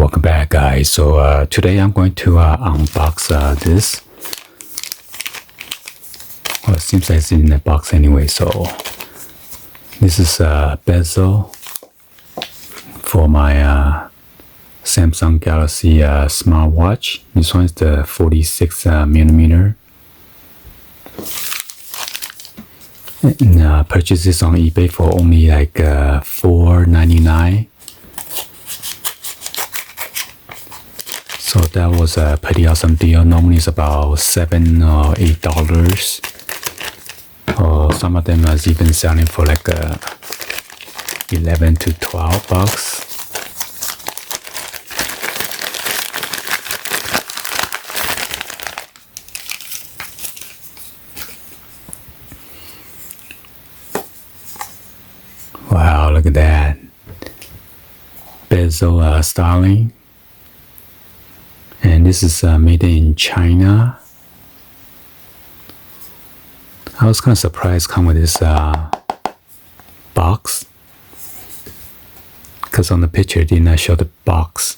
welcome back, guys. So today I'm going to unbox this. Well, it seems like it's in the box anyway. So this is Bezel for my Samsung Galaxy Smartwatch. This one is the 46 millimeter. And purchased this on eBay for only like $4.99. So that was a pretty awesome deal. Normally it's about $7 or $8. Or some of them is even selling for like 11 to 12 bucks. Wow, look at that. Bezel styling. And this is made in China. I was kind of surprised come with this box, because on the picture it did not show the box.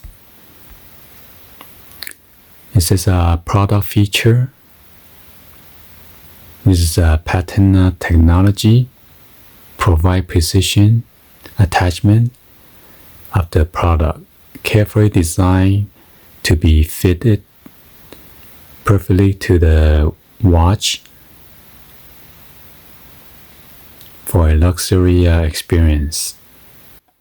It says product feature. This is a patent technology, provide precision attachment of the product, carefully designed to be fitted perfectly to the watch for a luxury experience.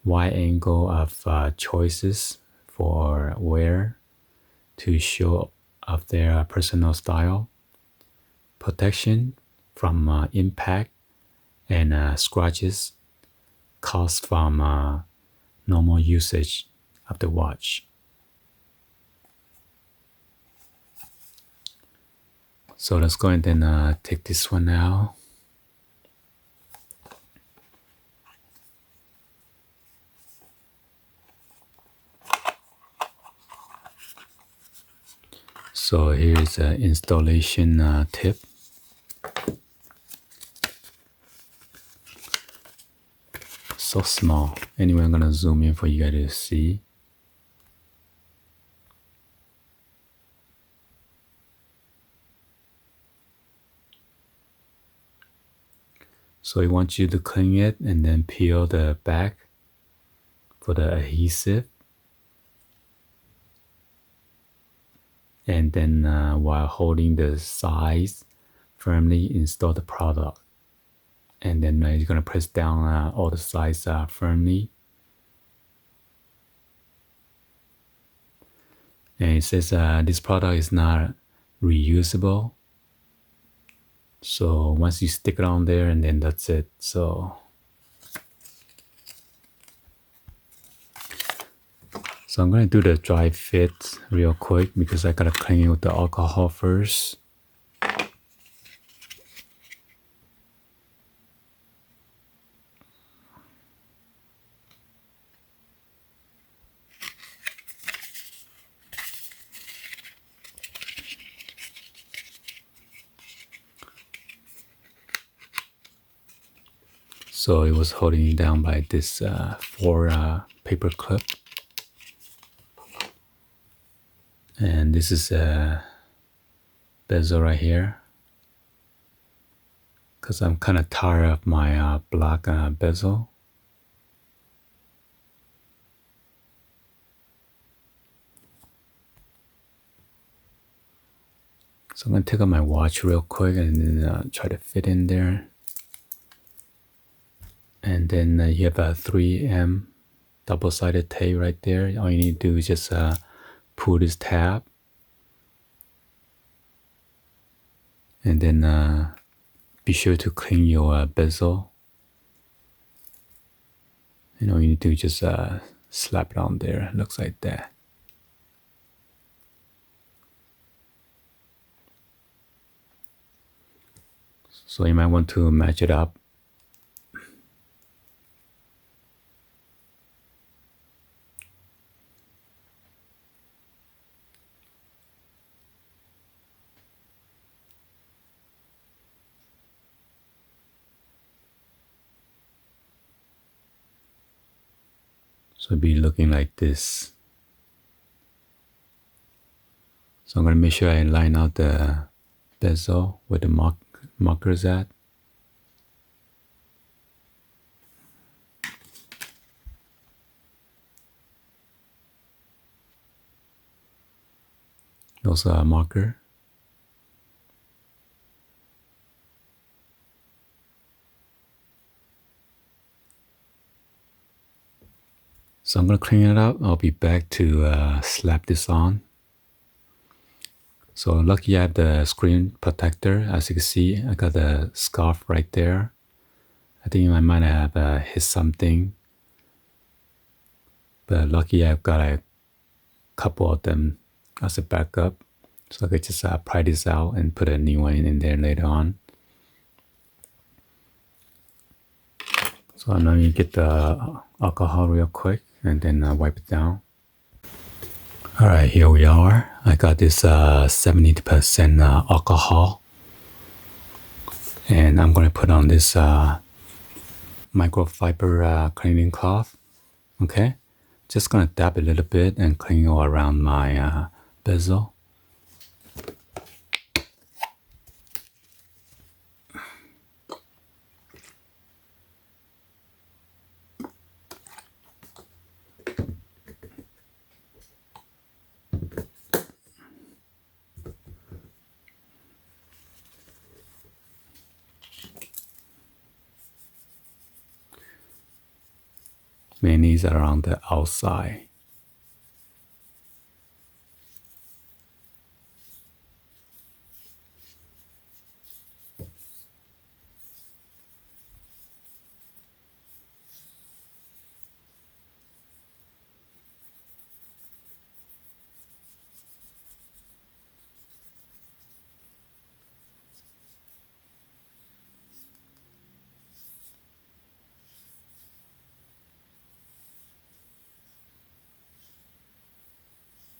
Wide angle of choices for wear to show off their personal style. Protection from impact and scratches caused from normal usage of the watch. So let's go ahead and take this one out. So here's an installation tip. So small. Anyway, I'm gonna zoom in for you guys to see. So he wants you to clean it and then peel the back for the adhesive. And then while holding the sides, firmly install the product. And then you're going to press down all the sides firmly. And it says this product is not reusable. So once you stick it on there, and then that's it. So I'm going to do the dry fit real quick because I got to clean it with the alcohol first. So it was holding down by this 4 paper clip. And this is a bezel right here, because I'm kind of tired of my black bezel. So I'm going to take out my watch real quick and then try to fit in there. And then you have a 3M double-sided tape right there. All you need to do is just pull this tab. And then be sure to clean your bezel. And all you need to do is just slap it on there. It looks like that. So you might want to match it up. So it'd be looking like this. So I'm going to make sure I line out the bezel where the marker's at. Also a marker. So I'm going to clean it up. I'll be back to slap this on. So lucky I have the screen protector. As you can see, I got the scarf right there. I think I might have hit something. But lucky I've got a couple of them as a backup. So I could just pry this out and put a new one in there later on. So I'm going to get the alcohol real quick and then wipe it down. All right, here we are. I got this 70% alcohol. And I'm going to put on this microfiber cleaning cloth. Okay, just going to dab a little bit and clean all around my bezel. Mainly is around the outside.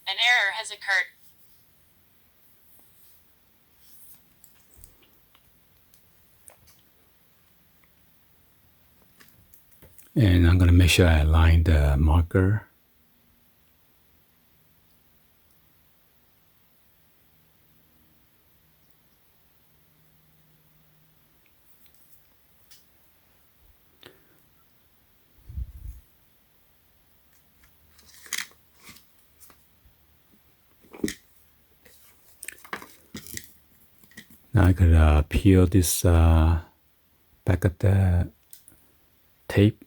An error has occurred. And I'm going to make sure I align the marker. Now I could peel this back of the tape.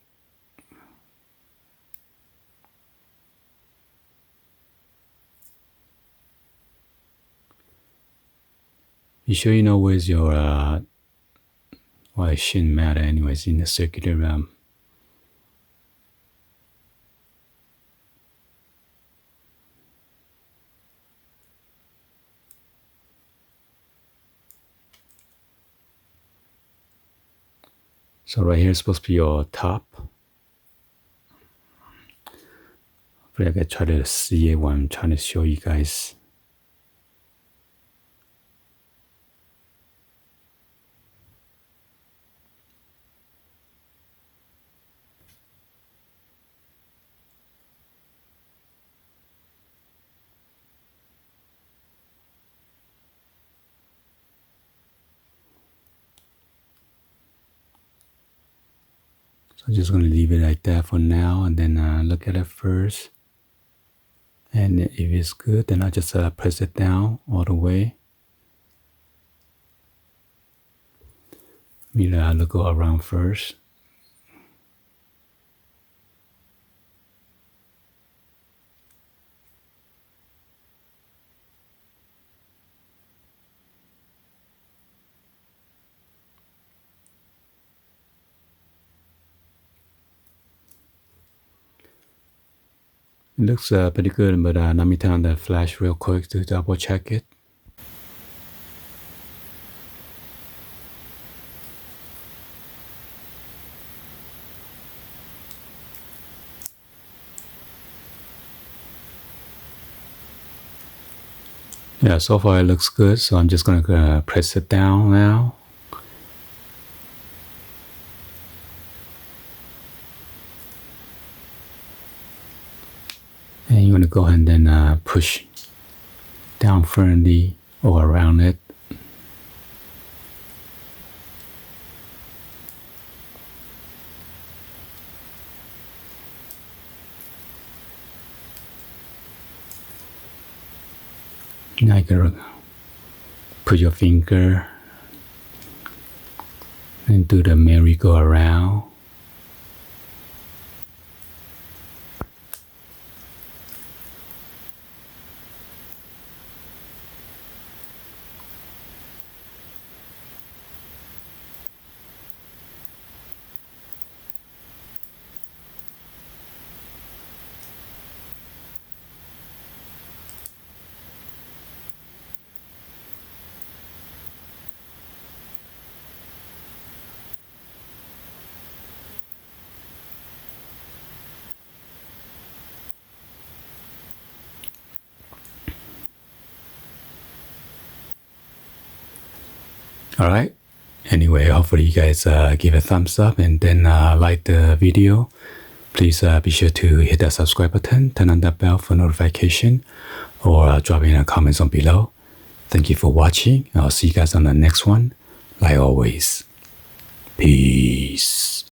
You sure you know where's your, well, it shouldn't matter anyways in the circular So right here is supposed to be your top. Hopefully I can try to see it what I'm trying to show you guys. So I'm just going to leave it like that for now and then look at it first. And if it's good, then I'll just press it down all the way. I'll go around first. It looks pretty good, but let me turn on the flash real quick to double check it. Yeah, so far it looks good, so I'm just going to press it down now. And you want to go ahead and then push down firmly all around it. Now you can put your finger into the merry-go-round. All right. Anyway, hopefully you guys give a thumbs up and then like the video. Please be sure to hit that subscribe button, turn on that bell for notification, or drop in a comments on below. Thank you for watching. I'll see you guys on the next one. Like always, peace.